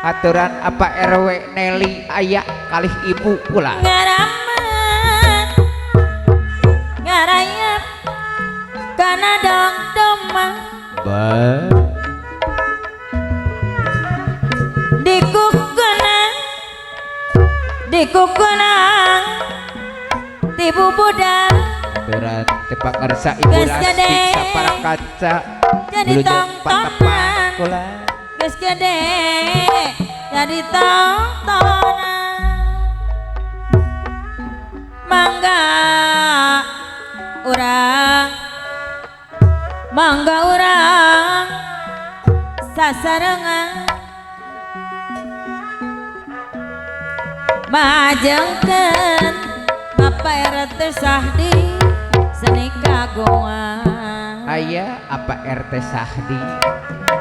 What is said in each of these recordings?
aturan apa RW Nelly aya kalih ibu pula ngaraman ngarayap kana dong domah ba dikukuna tibu budak aturan tepak ngersa ibu Geus lasti gede. sapara kaca jadi bulu jeung tongtongan patepan kula geus gede jadi tontonan mangga urang sasarengan majengkeun Bapak RT Sahdi seni kagungan aya apa RT Sahdi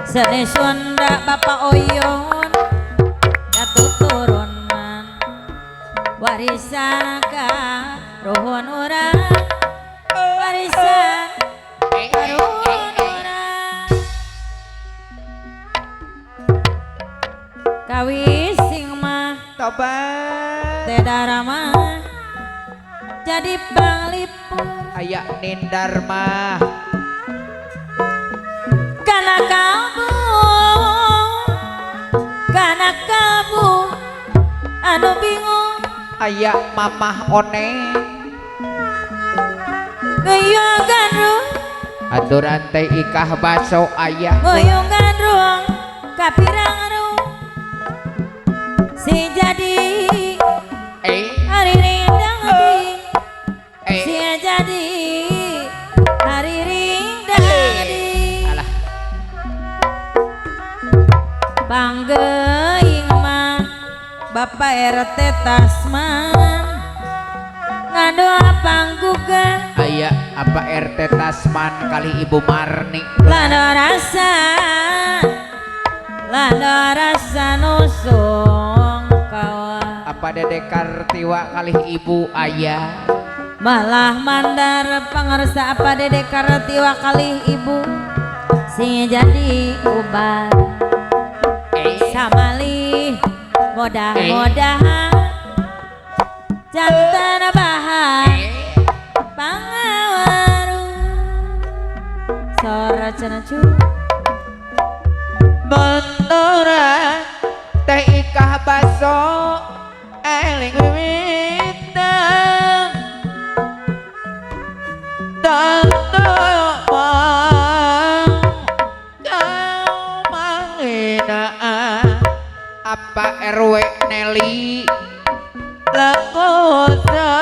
seni Sunda Bapak Oyon datu turunan warisan ka ruhun urang warisan ka ruhun urang kawising mah tobat Teh Darama jadi panglipur aya nindar mah kana kalbu anu bingung aya mamah oneng ngeyongan ruang aturan teh ikah baso aya ngeyongan ruang kapirang ruang si jadi hari rindang di si jadi hari rindang di alah panggeing mah Bapak RT Tasman ngadoa pangguga aya apa RT Tasman kali Ibu Marni lando rasa nusung kawa apa Dede Kartiwa kali Ibu aya malah mandar pangersa apa Dede Kartiwa kali ibu sing jadi uban samali mudah-mudahan jantan bahan pangawaru sora cenah cu menora teh ikah baso eling wiwitan tante mang kau manghinaan apa RW Nelly lakosa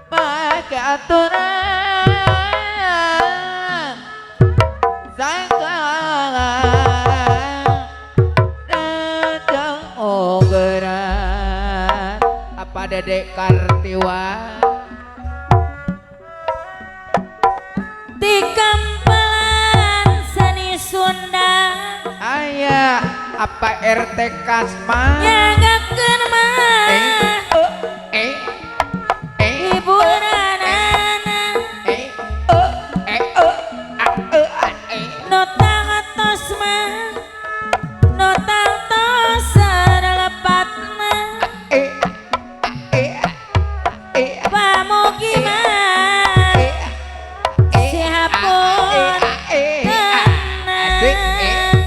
pakai aturan apa Dedek Kartiwa di kampelan seni Sunda aya apa RT Kasman nyagakeun mah hiburanana nu tangatos mah nu tangtos sarelepat mah pamugi mah si hapun tenang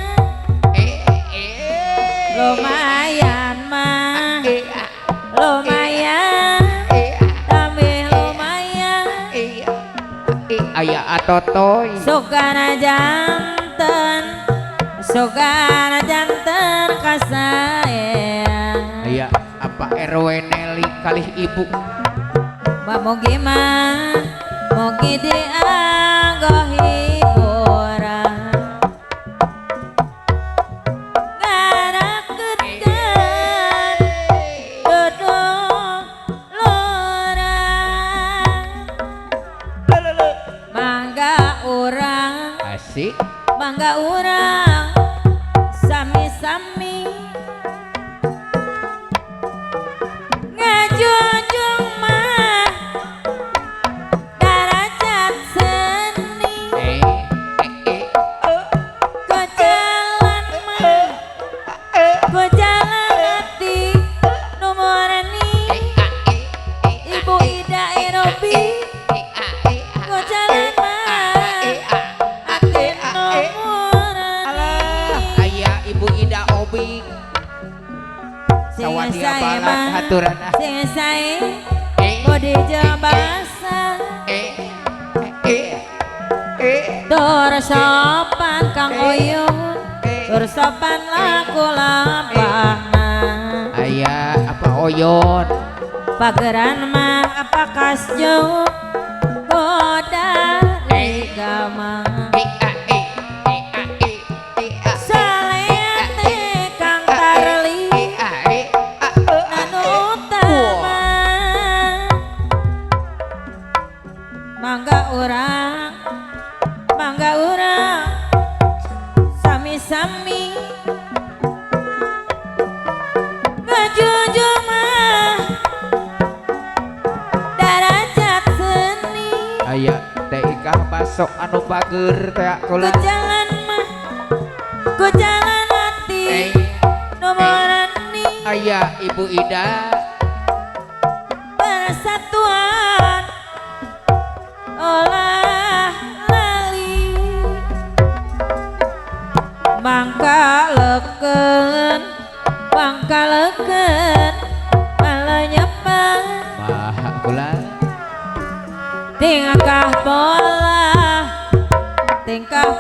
lumayan mah lumayan tapi lumayan aya atotoy sugana janten kasayang aya apa RW Nelly kalih ibu mugi mah mugi dianggo hiburan ngarakeun duduk lurang mangga urang asik mangga urang sami-sami ngajunjung mah darajat seni ku jalan hati nomorani Ibu Ida Erobi ku jalan mah hati nomorani ayah Ibu Ida Obi sing sawadi sae abalan mah haturan sing sae bodi jabasa tur sopan Kang Uyun tur sopan laku lapahna ayah apa Oyon pageran mah apa kasjo goda rigama salete Kang Tarli anu utama mangga urang sami-sami ngajujung mah darajat seni ayah teh ikah masuk anu pager teh ku kula jalan mah ku jalan hati nomorani ayah Ibu Ida persatuan olah lali mangka leken malah nyepan maha kula tingkah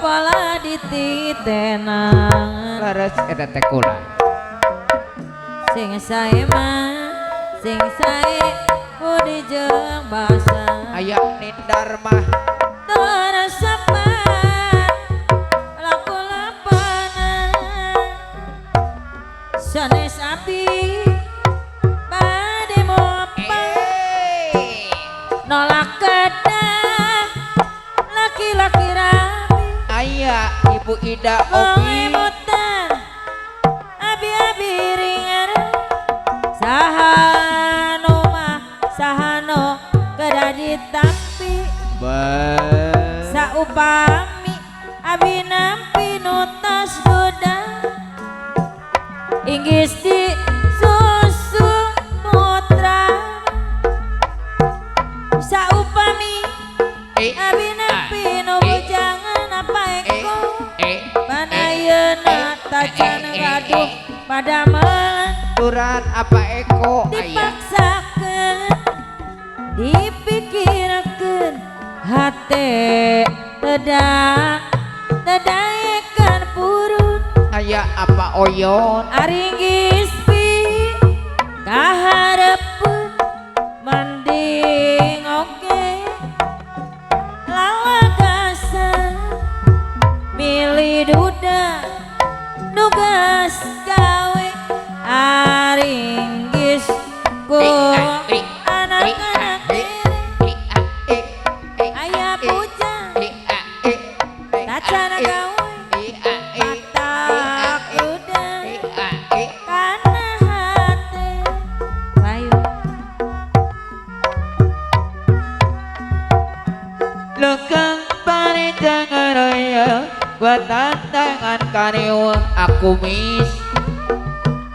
pola dititenang laras eta teh kula sing sae mah sing sae budi jeung basa ayah Nindar mah teresepan laku lapanan sanes api bade mopa nolak kedah laki-laki rapi ayah Ibu Ida wong Obi emutan abi-abi ringan sahano kedadi tapi saupami abi nampi nutas goda inggis di susu putra saupami abi nampi nu bujangan apa eko panayeuna tacan gaduh pada turan apa eko ayah dipaksakeun dipikirkeun hate tedaekan purun ayah apa Oyon aringgis pi kaharepeun mending oge lawagasan milih duda nugas gawe aringgis ku anak-anak ayah bujang tacana gawe mata kuda kana hati layu lekang panitangan raya gua tantangan kaniwang aku mis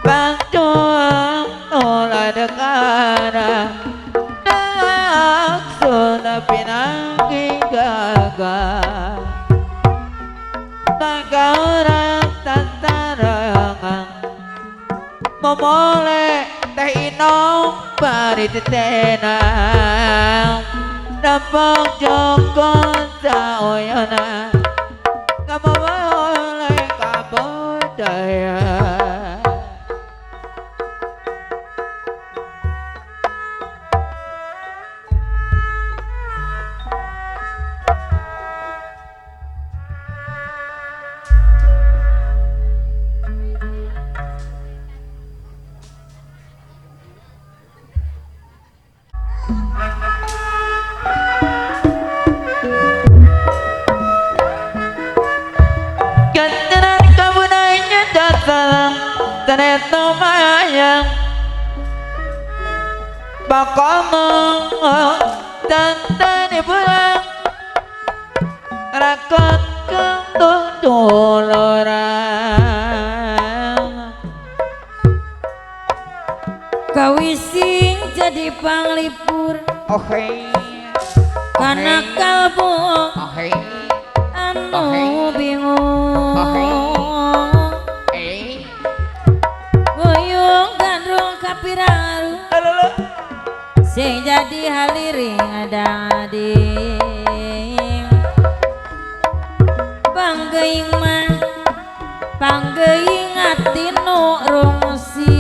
bantuan olah dekana nak sudah pinanggi gagal maka orang tantarangan memoleh teh inong pari tetenang dapat jokon sa oyana kamu boleh kabudaya Gantaran kamu naiknya datang ternyata mayang Bakomo tantane pulang rakon kang dulurang kawising jadi panglipur Oke. karena kalbu Oke. anu bingung boyong gandrung kapiraru sing jadi haliring adading panggeing mah panggeing ati nu rungsi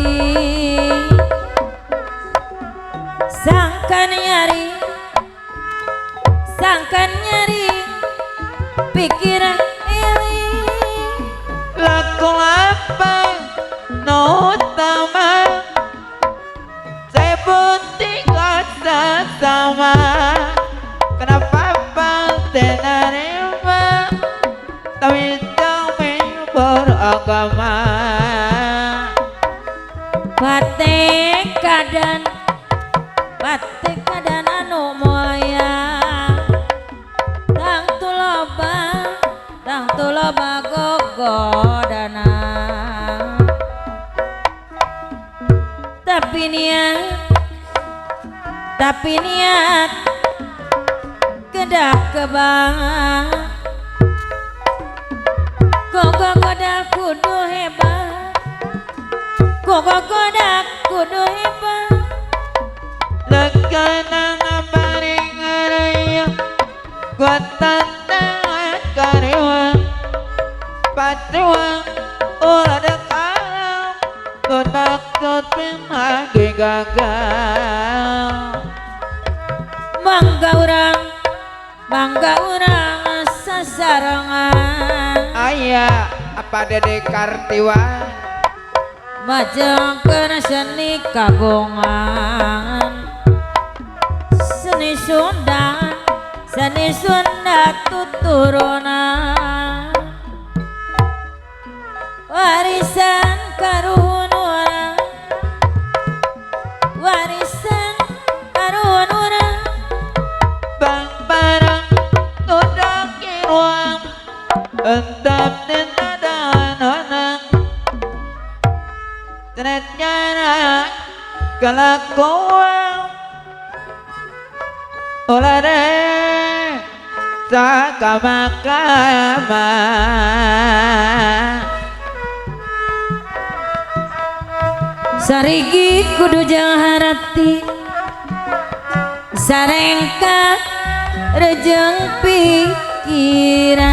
sangkan nyari pikiran ini laku apa nutama saya putih kata sama kenapa tenarima tapi kami beragama batik kadan anu moya tang tuloba gogodana tapi niat kedah kebang gogodak kudu hebat gogodak kudu hebat Lekana ngabaring araya gua tantangan karewa patuang ulah dekalam gua takut pemagi gagal mangga urang sasarangan ayah apa dede kartiwan majengkeun seni kagongan seni Sunda tuturunan warisan karuhun urang bang barang udah kiruang entap tentadaan honang ternyata kelakuan olah deh sakama-kama sarigi kudu jaharati sarengka rejeng pikiran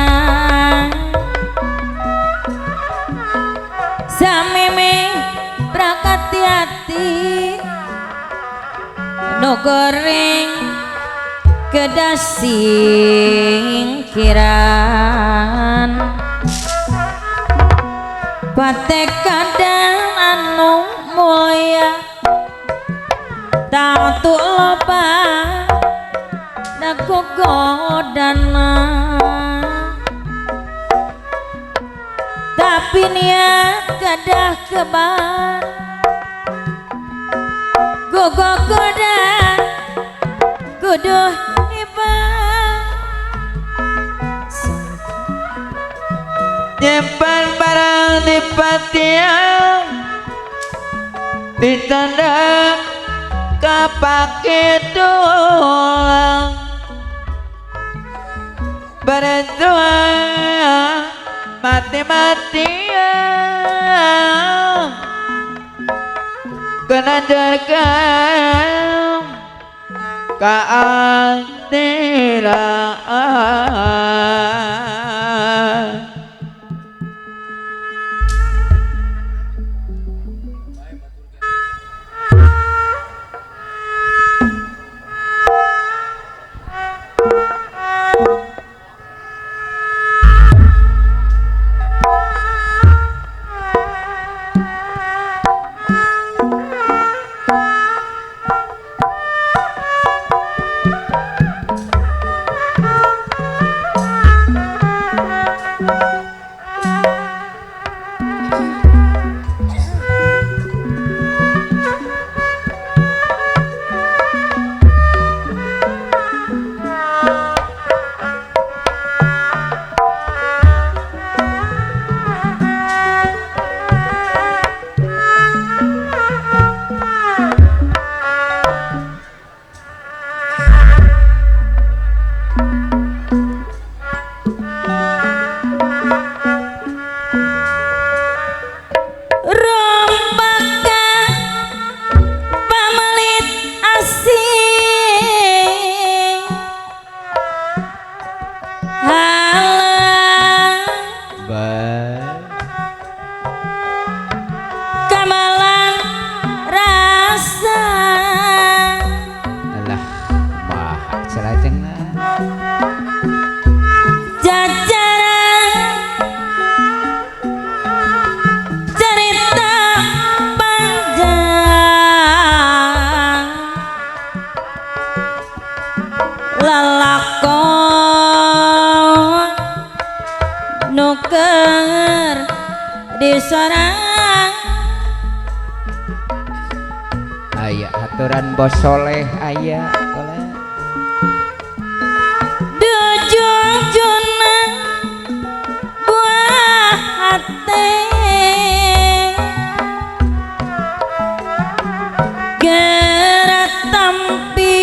sameme prakati hati no goreng kedah singkiran patek kadang anu moya tau tu loba daku godana tapi niat kadah kebar godan kudu hebat nyimpan barang di patiang ditanda kapake tulang berdua mati-matian kena dergam keadilan dambalan rasa alah mah salajengna jajaran cerita panjang lelakon nuker di sorang aya aturan bos soleh aya kola dujujuna buah hati gerak tampi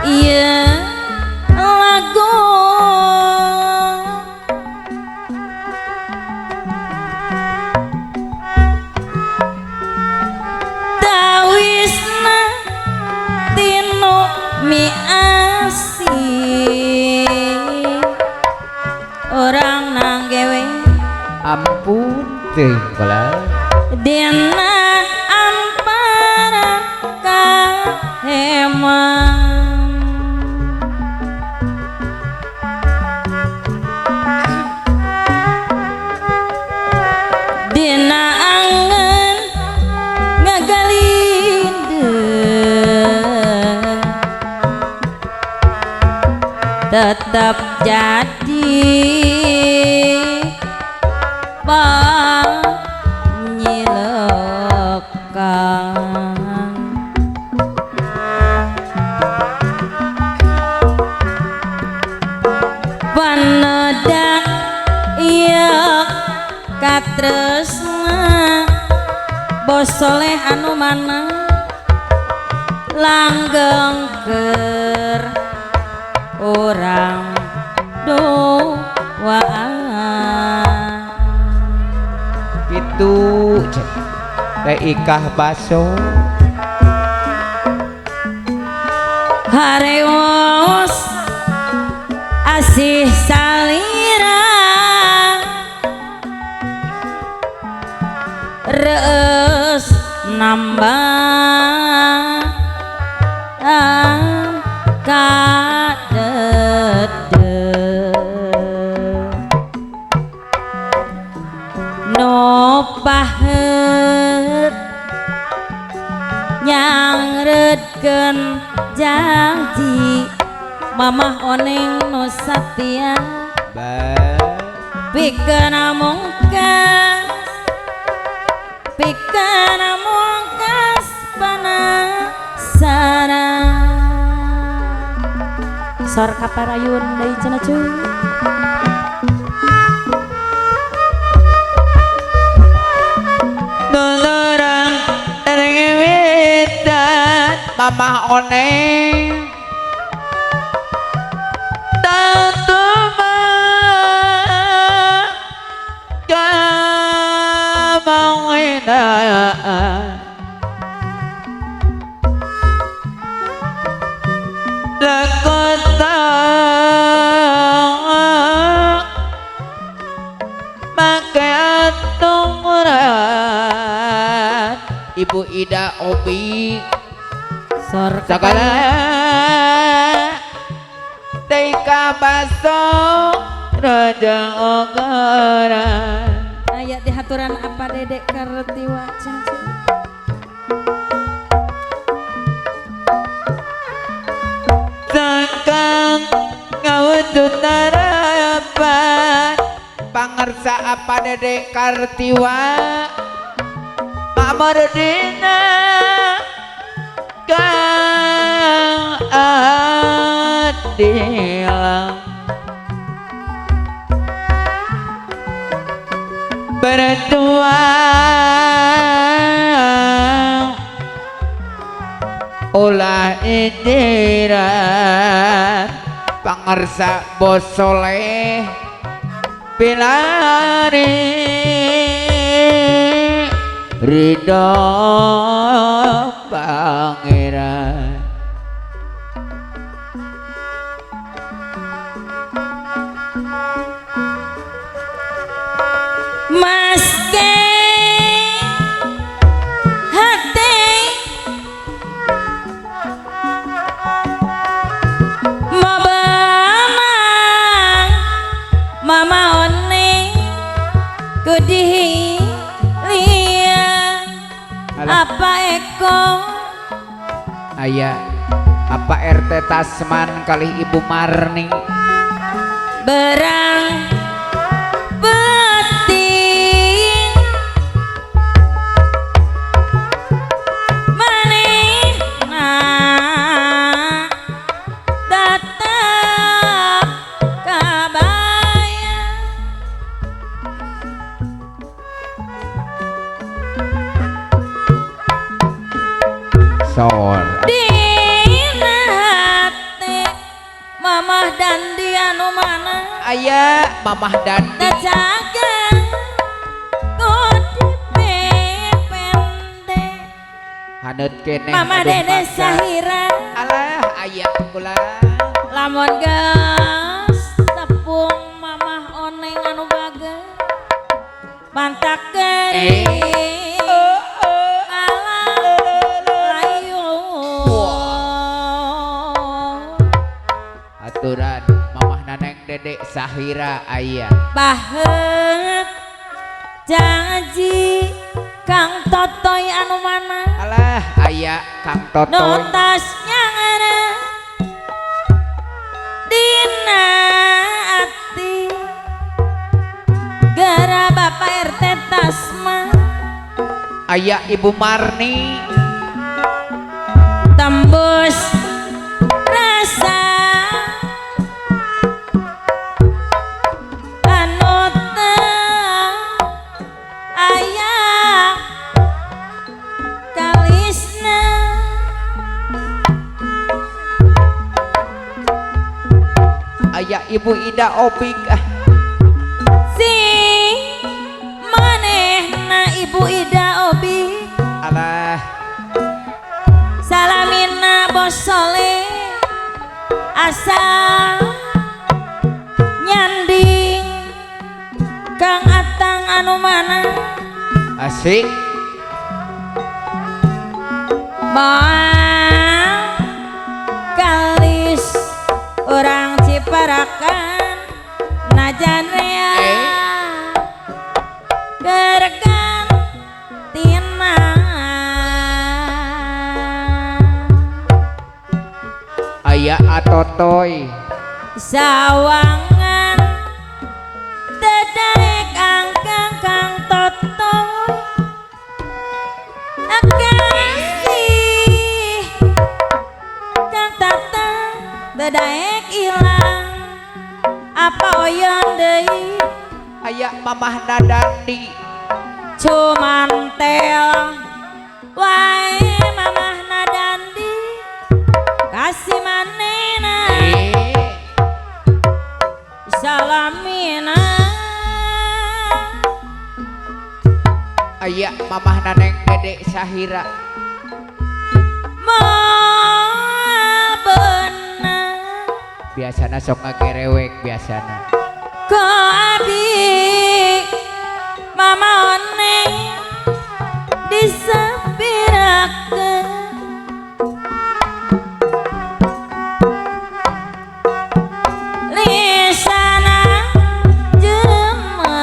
iya lagu tawisna tino mi asih orang nanggewe ampun teh kola dina amparan kaheman dina angen ngagalindeu tetap jadi panyilekan panedak iya katresna bos soleh anu mana langgeng keur orang doaan itu teh ikah baso hareos asih salira reus nambah kadede no pahet nyangredkeun janji mamah oneng nu satya pikeun mungkas panasaran sor kaparayun deui cenah cuy nulurang rengewitan mamah oneng tatuma kamawina lakota make tumuran Ibu Ida Obi sor segala teika baso raja ogaran aya di haturan apa dedek kareti wacan Sangkang ngawujud harapan pangersa apa dedek kartiwa Mamar dina kang adilang berdua ulah indiran pangersa bos soleh pilari ridho pangeran Mas lia Alah. apa eko Aya apa RT Tasman kali Ibu Marni berang beting manehna tetap kabaya Sol dina hati mamah dan dia anu mana Aya Mamah Dandi terjaga kode pende haneut keneh mama aduh dede masa. Sahira Alah aya kula lamun geus tepung mamah oneng anu bager mantak geuning aturan Mamah Naneng Dedek Sahira aya bahet janji Kang Totoy anu mana alah aya Kang Totoy notasnya ngana dina ati gara Bapak RT Tasma aya Ibu Marni tembus rasa anu teu aya kalisna aya Ibu Ida Obik sing manehna Ibu Ida Obi alah salamina bos soleh asal nyanding Kang Atang anu mana asik moal kalis orang Ciparakan najan rea geregan tina aya Atotoy sawangan dedaek angkang Kang Totoy akasih Kang Tata dedaek ilang apa oyon deui aya Mamah Nadandi cumantel wae mamah nadandi kasih manena salamina aya Mamah Naneng Dedek Sahira moal beunang biasana sok ngagerewek biasana ko abdi mama oneng disepirakeun lisana jelema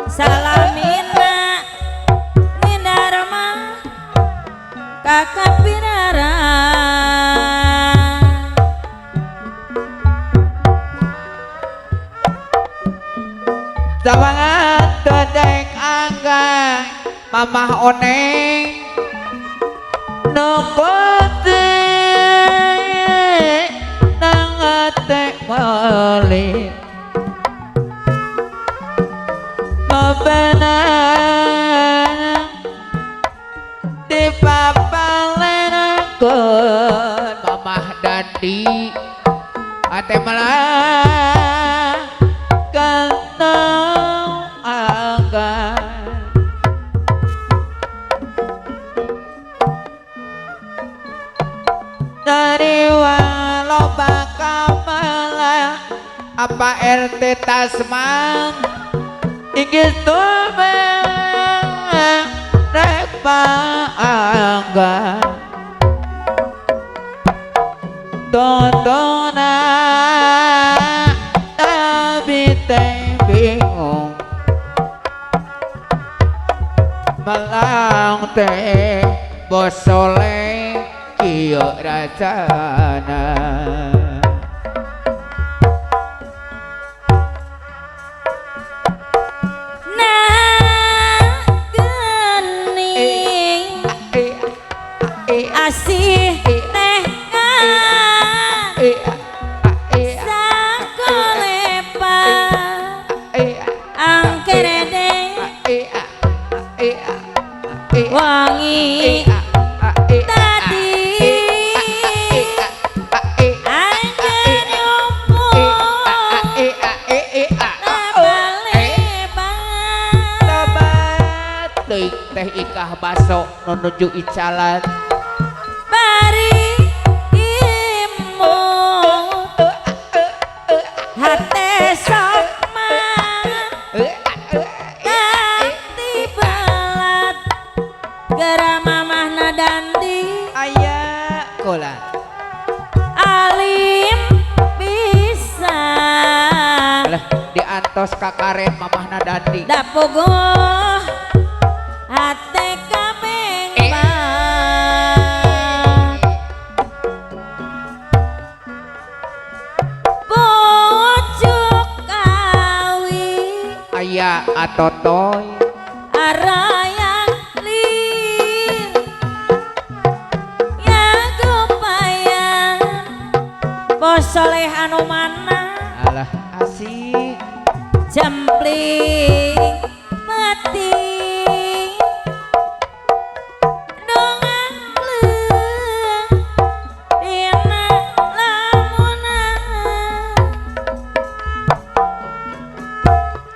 salamina nindarma kakak pirara Sawangan dedek angga Mamah oneng nukote nangate wali mabenang di papalenakeun Mamah Dandi ate malah kantong anggan dari walau bakal malah apa RT Tasman inggih tumeng rek paanggan tondona tapi tembi malang teh bos soleh kieu racana nah gening asih teh sakolepa angkerede wangi tadi anjen nyumpul tabat teuing teh ikah baso nunuju icalan bari imut hate sok ganti balat gara mamahna dandi aya kolan alim bisa lah diantos kakaren mamahna dandi da puguh hate kabeng pucuk kawi aya atotoy arayang lir ya gupayan bos soleh anu mana alah asik jempling mati dongang leung dina lamunan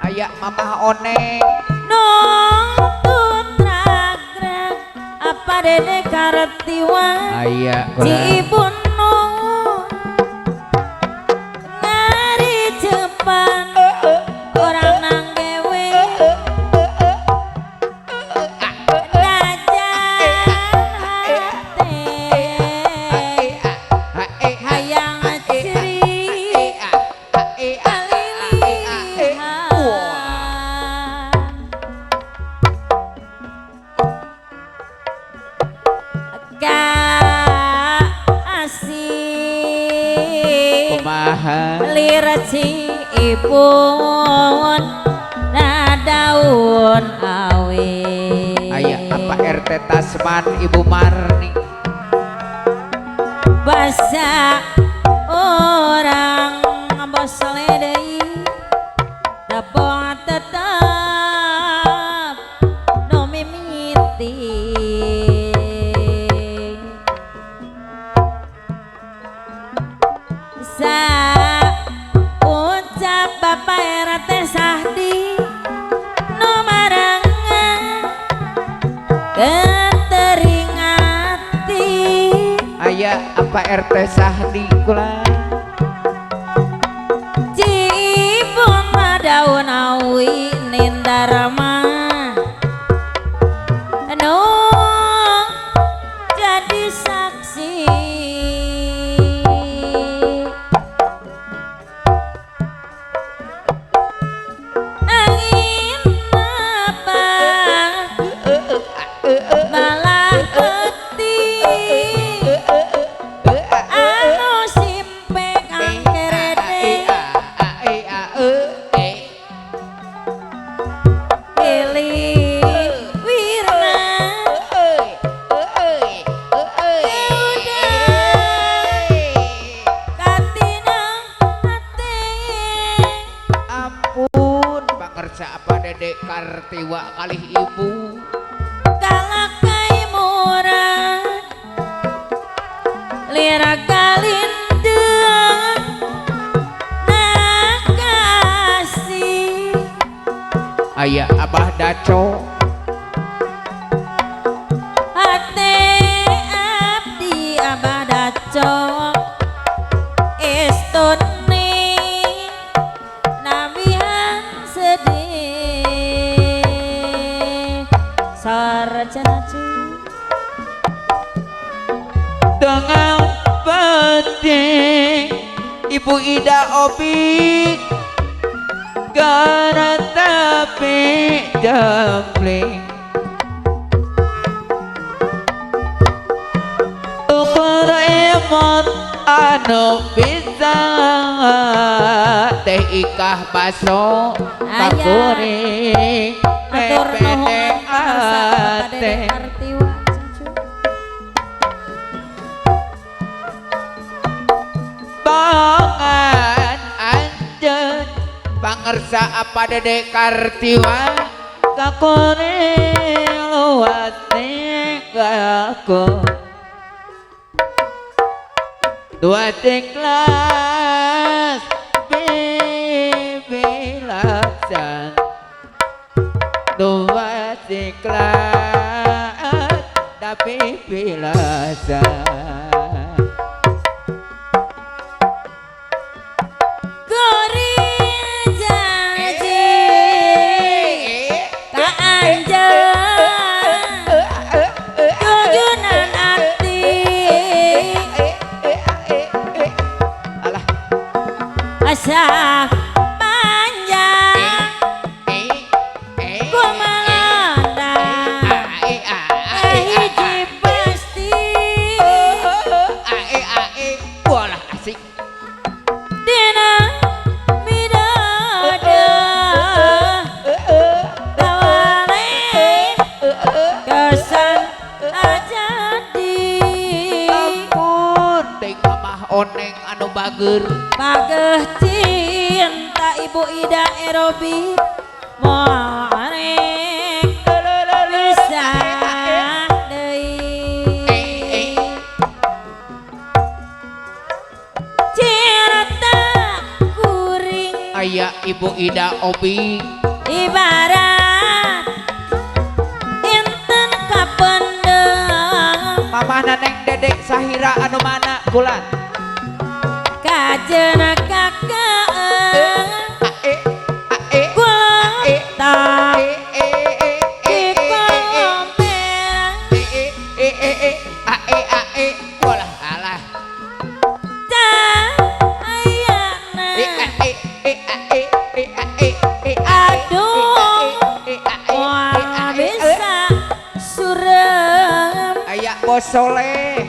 aya mamah oneng nongtut ragrag apa dede karetiwa aya si ibu nungun ngari cepan orang nanggewe ngajan hate hayang ceri kalilihan asih kumaha lireci ipun na daun awe aya apa RT Tasman Ibu Marni basa orang bos ledei dapong tetap no mimiti sa ucap bapak RT Sahdi no marangan keteringati aya apa RT Sahdi kula cipun daun awi nindarama no jadi saksi angin apa malah peti anu simpe angkerede pilih wirna katina hati ampun pangersa apa Dedek Kartiwa kalih ibu kalakai murah lira kalindeng nakasih aya Abah Daco hati abdi abadaco istuni nabihan sedih sarjana cu dengan penting Ibu Ida Obik gara tapi jambling lemot anu bisa teh ikah baso kakuring atur nuhun pepede asa ate Dede Kartiwa cucu. bangan anjeun pangersa apa Dede Kartiwa kakuring luas tinggalku dua kelas bibilasan dua kelas tapi bibilasan Gori janji ka anjeun tujuan ati alah asa panjang kumalanda hiji pasti walah asik dina midada kawale kesan ajadi ampun teh mah oneng anu bager pageh cinta Ibu Ida Erobi moarek bisa deui cinta kuring aya Ibu Ida Obi ibarat inten kapendem mamah Neneng Dedek Sahira anu mana kulan kajeuna kakeung ae ae kulta ae dikompeng walah alah cahayana aduh moal bisa surem aya Bos Soleh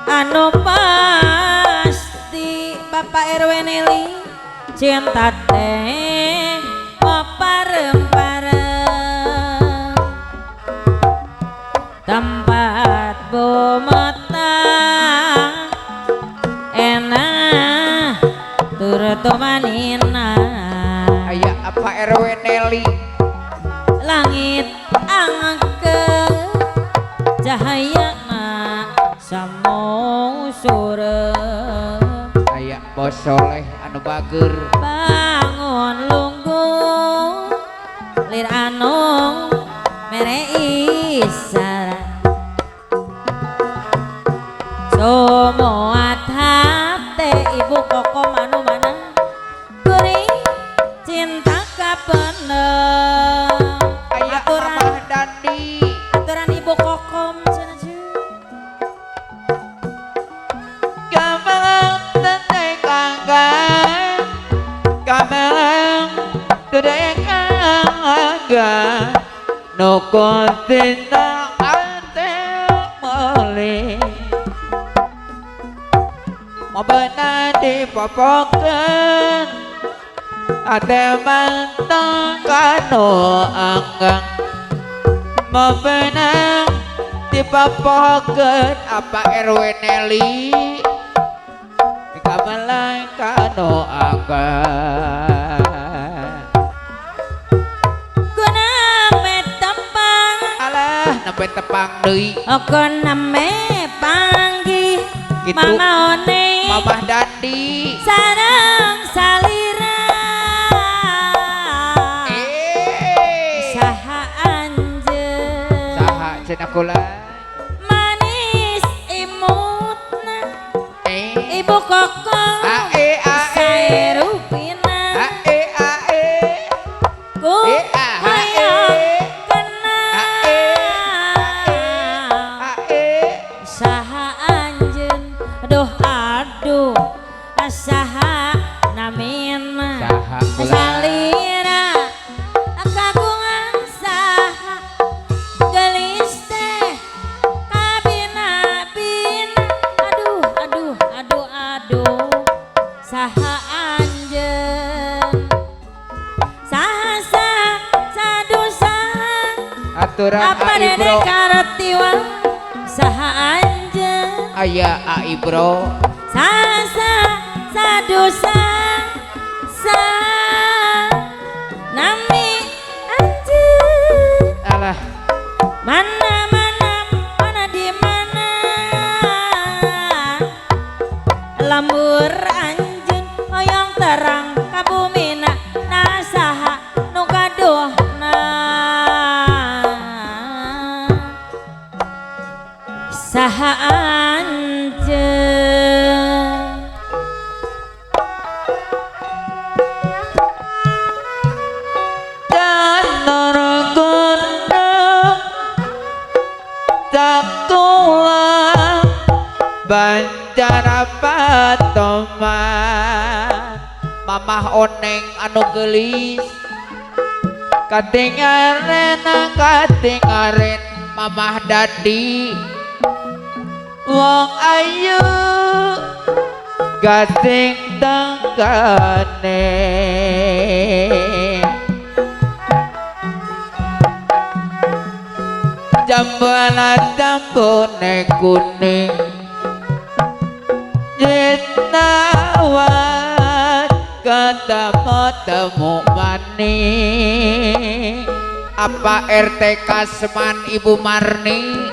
anu pasti Bapak RW Nelly cinta teh paparem-parem tempat bumetang enak turut manina aya apa RW Nelly langit angkeun cahayana samong surem aya Bos Soleh anu bager bangun lungguh lir anung mere isara semua hate Ibu Kokom anu mana kuring cinta kapendem aya Mamah Dandi aturan Ibu Kokom cenah gamelang tentang kanggang gamelang tentang kanggang no kontina ate mali mau benar dipopokan ate mantang kano anggang mau benar dipopokan apa RW Nelly kamalai kano anggang guna metempang alah nampe tepang deui okon name panggih Gitu. mama one Mamah Dandi sareng salira saha anjeun saha cenah kula manis imutna eh Ibu Kokong ae sae rupina ae ku hoyong kena saha anjeun aduh aduh saha namin mah Saha kula. salira kagungan saha gelis teh kabina-bina baturan apa ai dede bro karetiwa saha anjeun aya ai bro sasa sadosa sa nami anjeun alah mana mana mana di mana lembur anjeun hoyong terang ka bumina nasaha nu gaduhna saha anjeun Takulah Banjara patoman Mamah oneng anu gelis Katingaren Mamah dadi Wong ayu Gading tanggane Jambalan jambone kuning Jitnawat ketemu maning Apa RT Kasman Ibu Marni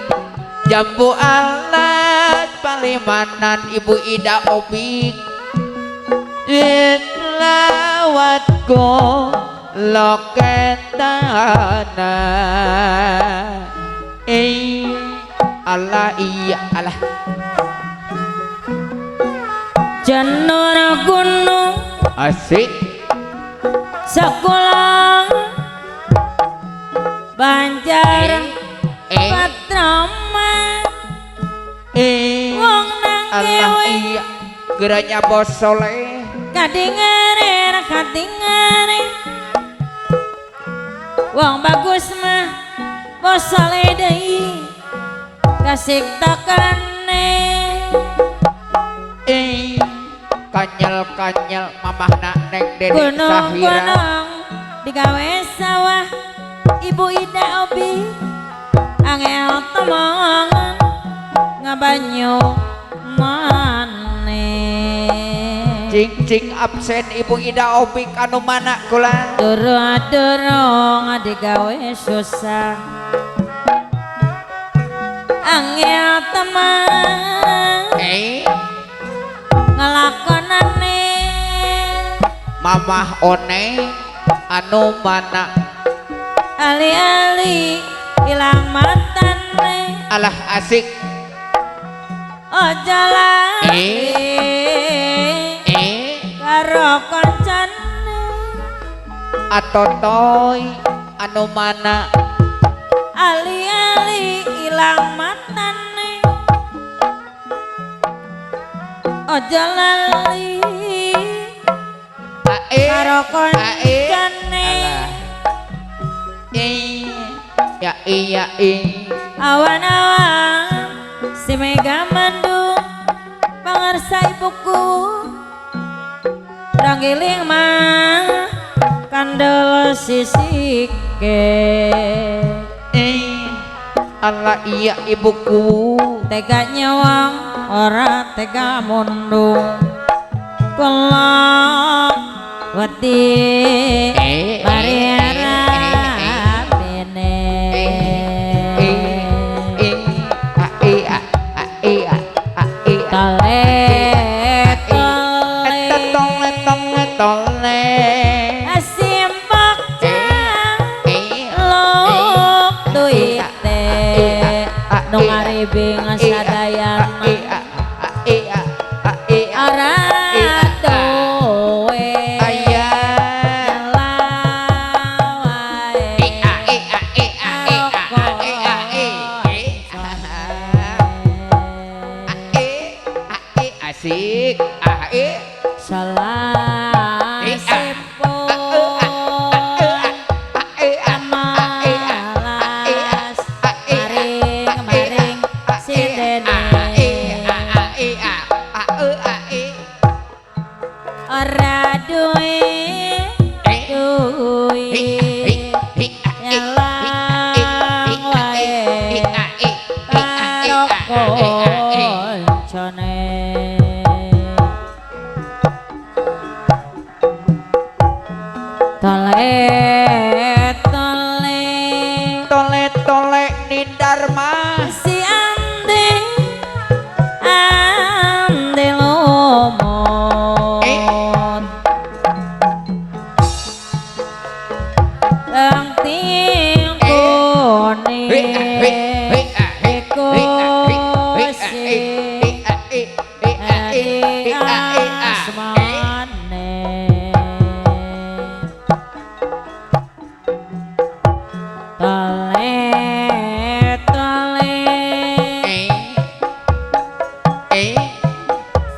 Jambu alat palimanan Ibu Ida Obik Jitnawatku loketana Allah iya Allah janur gunung asik sekolah Banjar Patraman wong nang Allah kewe iya geranya bos soleh kadingare wong bagus mah bos soleh deui kasih takane kanyel mamahna neng Dede Sahira gunung digawe sawah Ibu Ida Obi angel temongan ngabanyu maneh cing absen Ibu Ida Obi anu mana kula durung digawe susah angel teman ngelakonane mamah one anu mana ali-ali ilang matane alah asik ojalan karo koncane atotoy anu mana ali-ali ilang matane ojalali karo koncane iya awan-awan si Mega Mandung pangarsa ibuku ranggiling mah kandel sisike Allah iya ibuku tega nyawang ora tega mundung kelak wati bariara bene tole asimpak jang lok duit teh nu ngaribing sadayana arado we tole tole tole tole nindar mah si ande ande lomot ang tingkone eko si ade asmane tole tole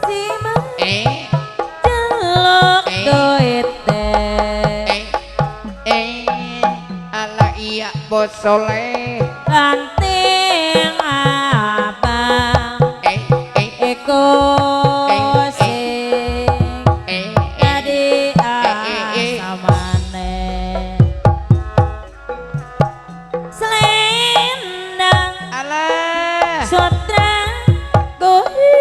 si mencelok doite ala iya bos soleh kanting abang eko sing dadi asamane selendang ala sutra gohi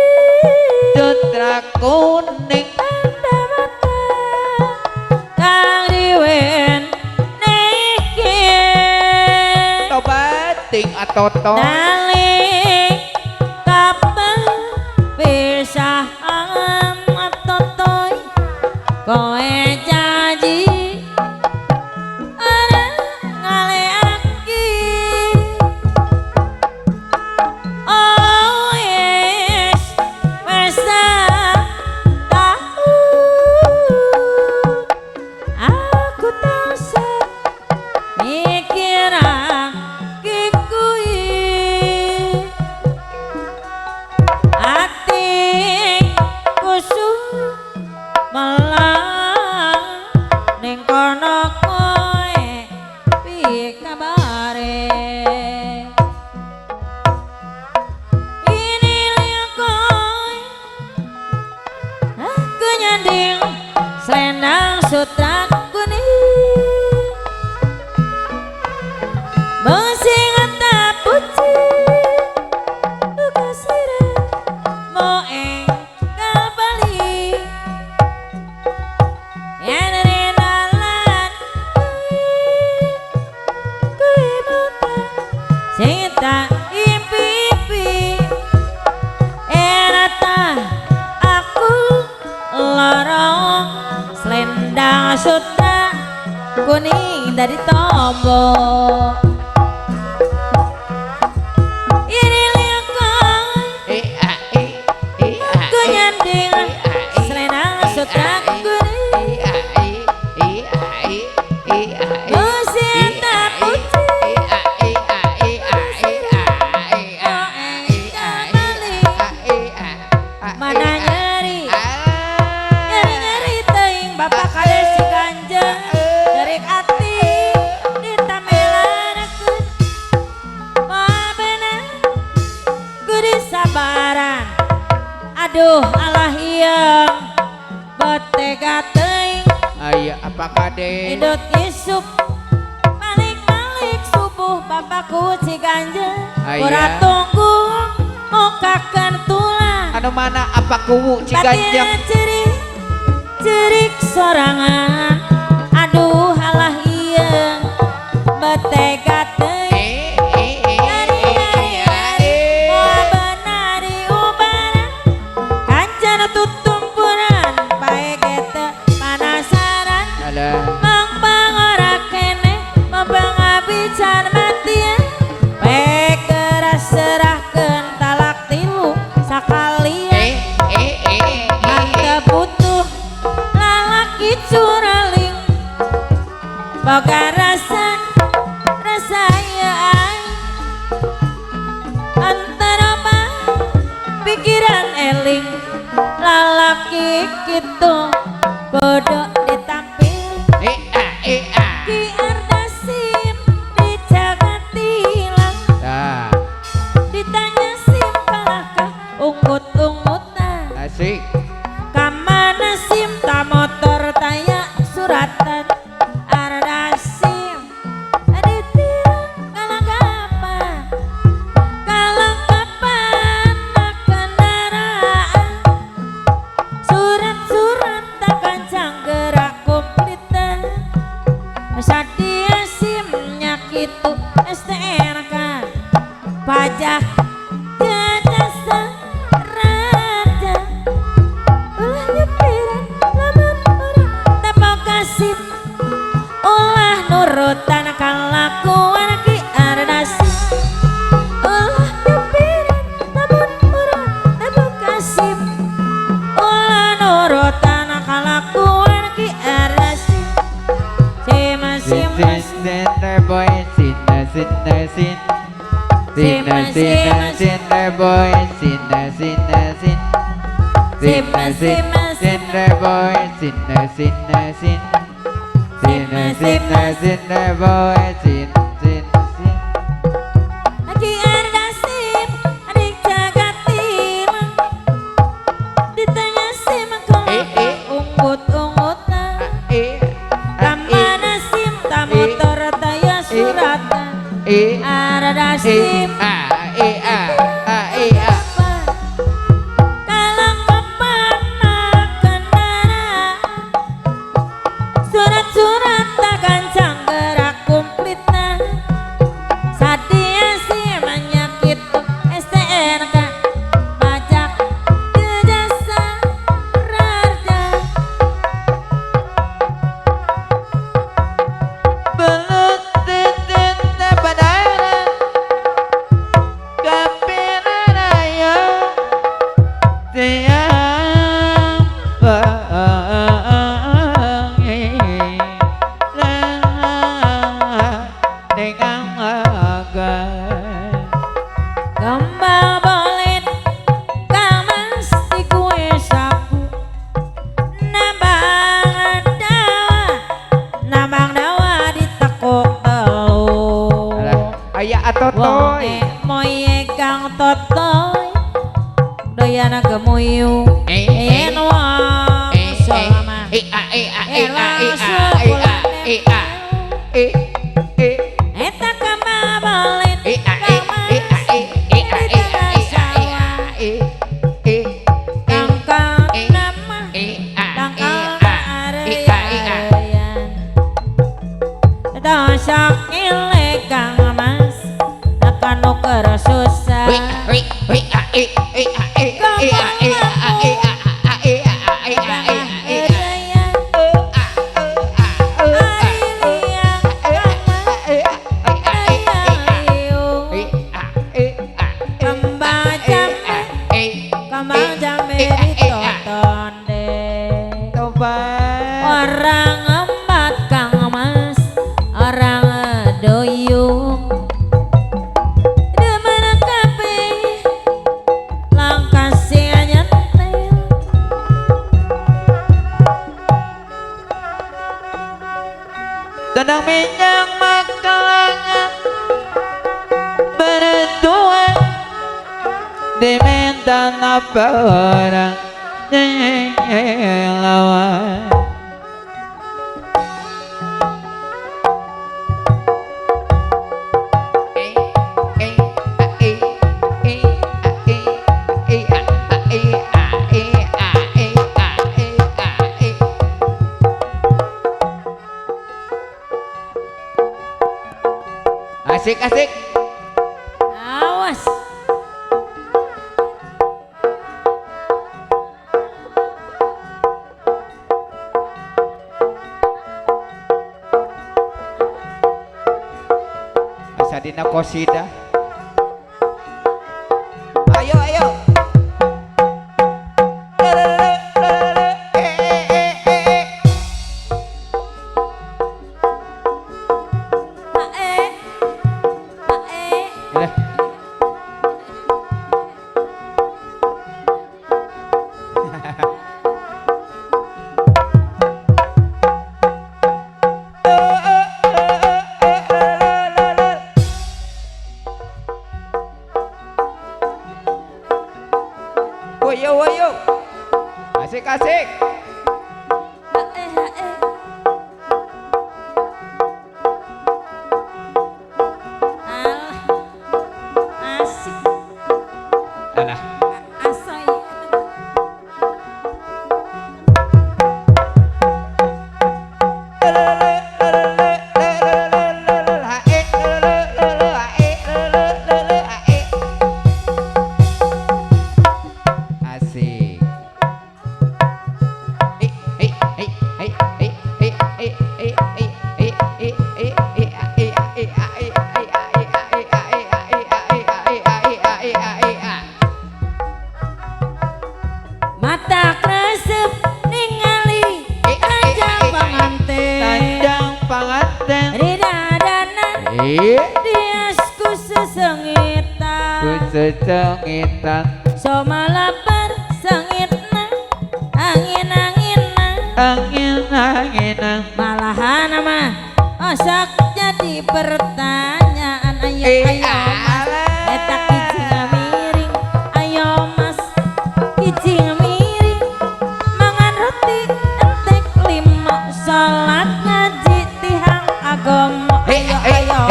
sutra kuning tanda mata kang diwen niki tobat ting atoto Dalik kapan pisahan atotoy koe janji ada ngaleaki oh yes wes tahu aku tak mikir kikui ati kusuk malang ning kono koe piye kabare ini liya koe aku nyanding selendang sutra kuning Musing tak puji kasira mo engkal bali yen renalan kuwi mata sing tak impi-impi enata aku lorong selendang sutra kuning dari tombol ini lihat aku nyanding selendang sutra kuning musim tak putih mana nyeri nyeri teing bapak kades si kanjeng dari hati ditamelan aku mau benar gudi sabaran aduh alah yang betega teing aya apa kade idut isuk balik-balik subuh bapakku si kanjeng Aya. ora tunggu mukakan tulang anu mana apa kuwu ciganjang cerik sorangan aduh alah iya betega teuing moal benari ubaran kancan tutumpuran bae gete panasaran alah mang pangora kene mambang abican matian bae keras serahkeun talak tilu sakalian anta butuh lalaki curaling boga rasa ya antara mah pikiran eling lalaki gitu kudu ditampil ki ardasim dijaga tilang dah ditanya sim palakah ungut-ungutan asik kamana sim ta motor taya suratan ardasim aditilang kalangkapan kendaraan surat-surat nurutan kalakuan Ki Ardasi ulah kepiran namun murah namun kasih ulah nurutan kalakuan Ki Ardasi Sin boy sin boy sin boy sin Ki Ardasi adik jagatin ditanya sim kelaku ungut-ungutan kamana sim tamotor daya suratan Ardasi kalang papan kendara surat-surat tak gancang gerak kumplitna sadia si menyakit STNK pajak jasa raja belut titit badana kapiraya tiang dengan agar gembal bolit kamas di kue sapu nambang dawa ditekuk telur ayah atau wonge moye kang totoy doyana gemuyu yen wong selama eta kembal bolit dosak ile kang mas akan nuker susah kembang jambe ditonton deh orang empat kang mas orang doyung demen kape langkah si nyetel tendang minyak makalangan bertuan diminta apa orang lawan asik awas asadina kosida ayo paten ridadana diasku sesengitan kusecengitan somalapar sengitna angin-anginan malahan mah osak jadi pertanyaan ayo eta kicing miring ayo mas kicing miring mangan roti entek lima salat ngaji tihang agama ayo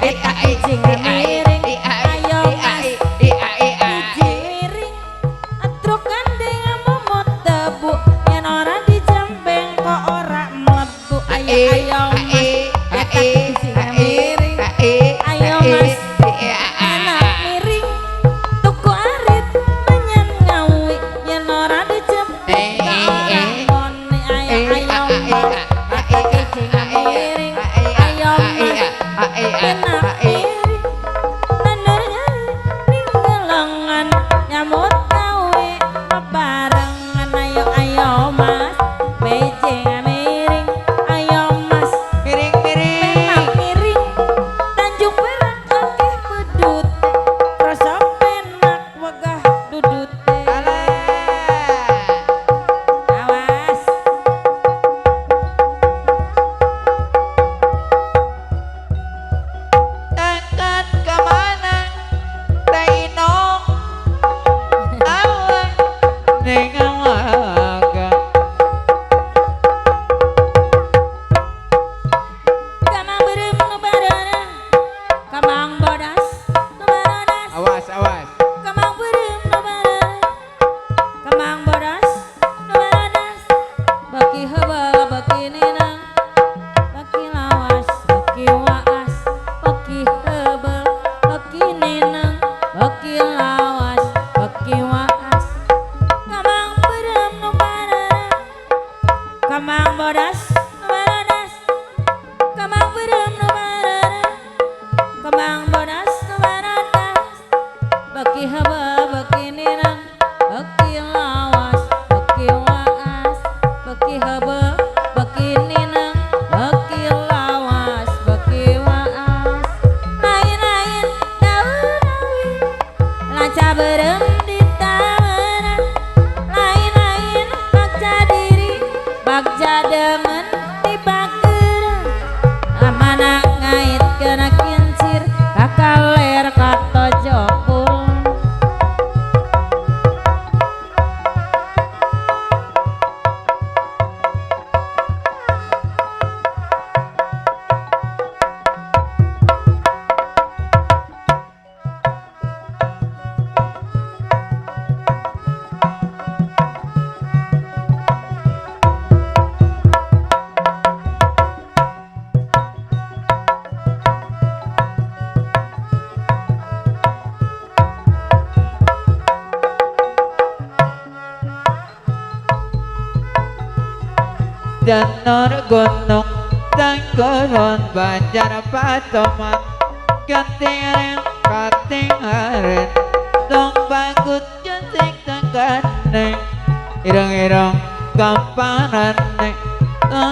eta kicing miring ayo mas kicing miring atruk gandeng momot tebu yen ora dicempeng kok ora mlebu ayo mas eta kicing miring ayo mas enak miring tuku arit menyen ngawi yen ora dicempeng kok ora ngoni ayo mas eta kicing miring ayo mas enak miring nendernya ninggalangan nyamut gawe bebarengan ayo mas becing miring ayo mas miring penak miring Tanjung Perak akeh pedut rasa penak wegah dudut awas Tangkat kemana Tainong awan nengawaga kamang berem nu barana kamang bodas nu baradas awas kamang berem nu barana kamang bodas nu baradas baki heubeuh baki ninang baki lawas baki waas baki heubeuh baki ninang baki lawas baki waas kamang berem nu barana kamang bodas nu baradas kamang berem nu barana kamang bodas nu baradas baki heubeuh baki ninang baki lawas baki waas baki heubeuh baki ninang baki lawas baki waas lain-lain daun-daun lanca berem di tawanan lain-lain bakca diri bakca demen di bageurang amana ngait kena kincir kakaler katojokul Danur gunung tangkoron banjar patoman kating aren dong bagut jentik tengkane irang-irang kampanane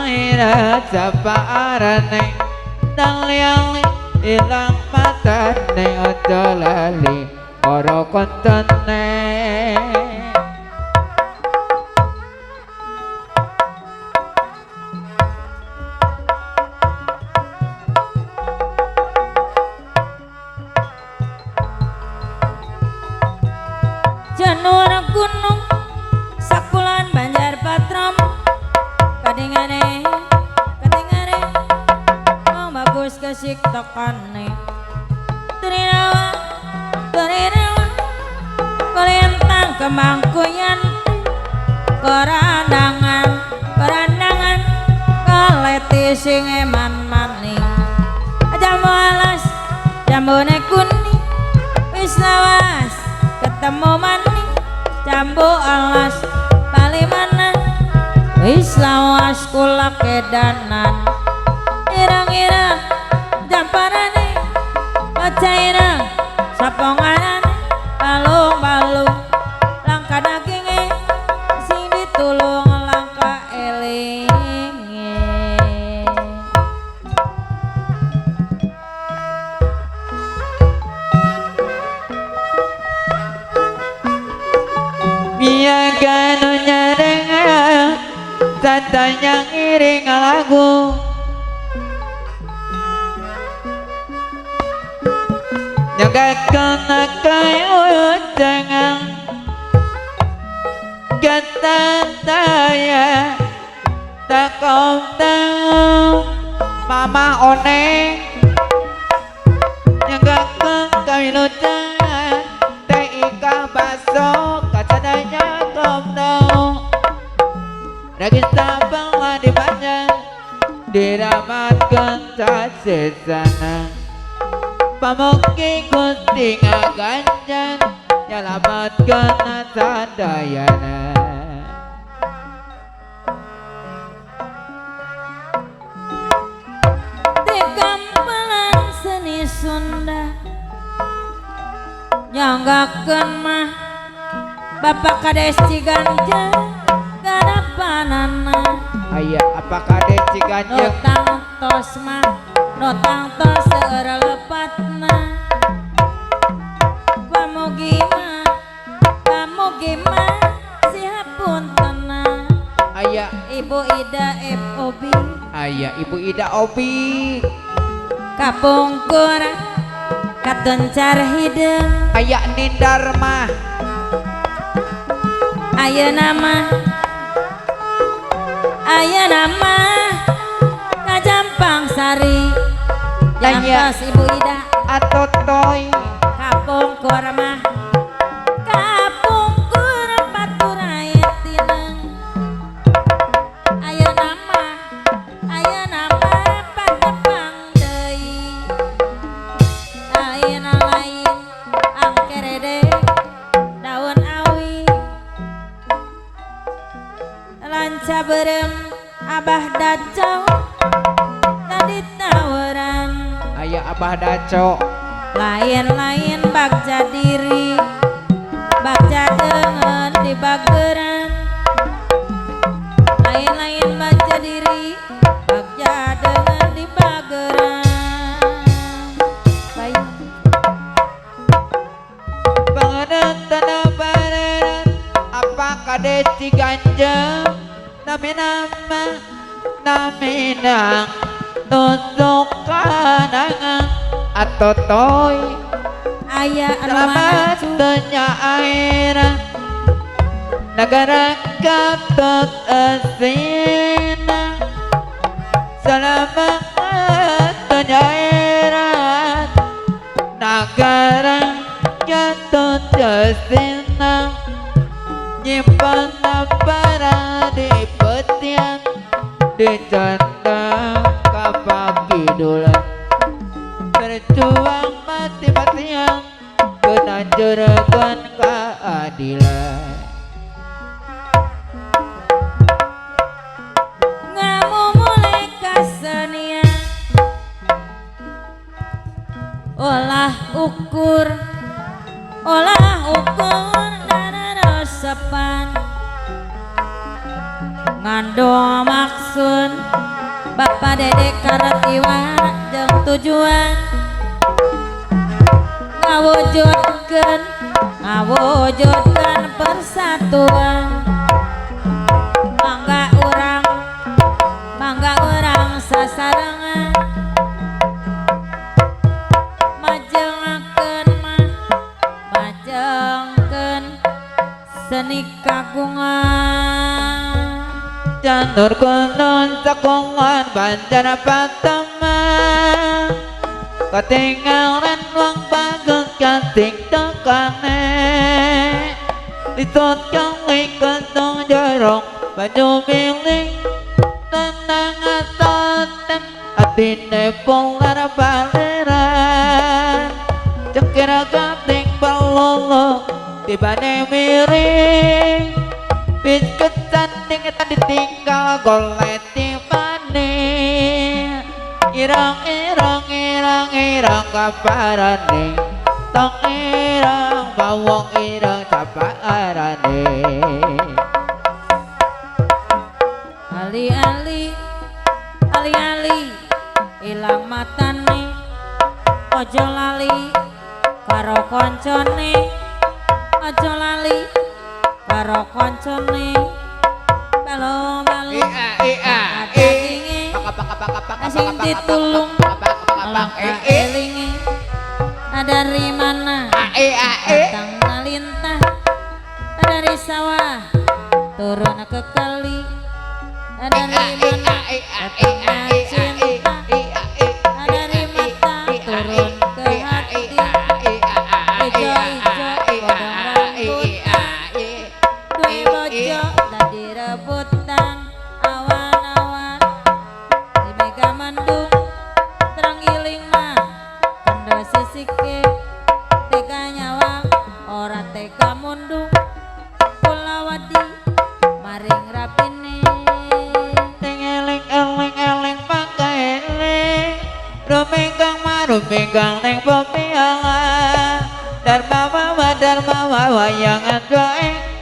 ira capaarane dang liang ilang matane ojo lali ora kontone janur gunung sakulan banjar patram kadingane mau bagus kesik tokane turinawa kelintang kemangkuyan kerandangan kaleti sing eman maning jambu alas jambune kuning wis lawas ketemu maning jambu alas palimana wis lawas kula kedanan irang-irang jamparane pacairang saponganan balung-balung langka daginge sing ditulung langka elinge iring lagu nyagakan kayu jangan kata saya tak kau tahu mama oneng nyagakan kayu jangan teh ikan baso kacadanya kau tahu lagi sabang di banyak diramatkan sesana pamuki gunting ganjan nyelamatkan sadayana Tegampelan seni Sunda nyanggakeun mah Bapak Kades Ciganjeng garapanana aya apakah ada ciganjeng notang tos mah notang tos seueur lepatna pamugi mah sihapuntenna aya Ibu Ida FOB aya Ibu Ida Obi kapungkur katuncar hideung aya Nindar mah Ayeuna mah Kajampang Sari jantos Ibu Ida atotoy kapungkur mah kapungkur paturaya tineng ayeuna mah patepang deui ayeuna lain angkerede daun awi lanca berem Abah Daco tadi tawaran aya Abah Daco lain-lain bagja diri bagja dengan di bageran lain-lain bagja diri bagja dengan di bageran baik bangenan tanah bareran apakah ada ciganjeng nami nama tusuk kanangan atotoy aya anu selamat maju tanya air negara Gatot Asina selamat tanya air negara Gatot Asina nyimpan para di petian di canda kapaki dolan berjuang mati-matian kena juragan keadilan ngamu mulai kasenian olah ukur dana resepan ngando maksud Bapak Dedek Karetiwa jeung tujuan ngawujudkeun persatuan mangga urang sasarengan majengkeun seni kagungan janur kunun sakungan banjana patama ketinggalan uang bagus kanting dokane ditut kali kentung jorong baju miling tenang atoten atine polar baleran cekira kanting balolo tibane miring bis kecanting tadi tinggal goleti mane irang kaparane tong irang bawang irang caparane ali-ali ilang matane ojo lali karo koncone ojo lali karo koncone kalau malu Iya daginge sing ditulung langkah elinge dari mana datang nalintah dari sawah turun ke kali dari mana datang cinta dari mata turun ke hati ijo-ijo godong rambutan dua bojo tadi rebutan awan-awan di mega mendung terang giling mah kendo sisike tega nyawa ora tega mundung kulawadi maring rapine eling pakaeling rumegang neng pemiangan dharma wayang adoeng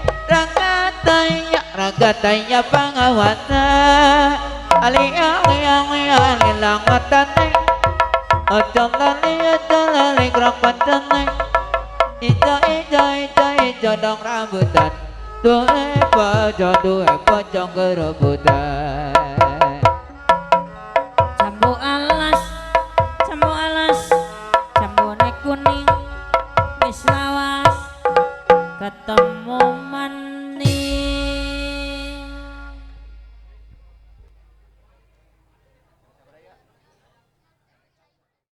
ragataya pangawana ali langatane ojo lali kropatane ijo dong rambutan duwe bojo kerebutan jambu alas jambu nek kuning wis lawas ketemu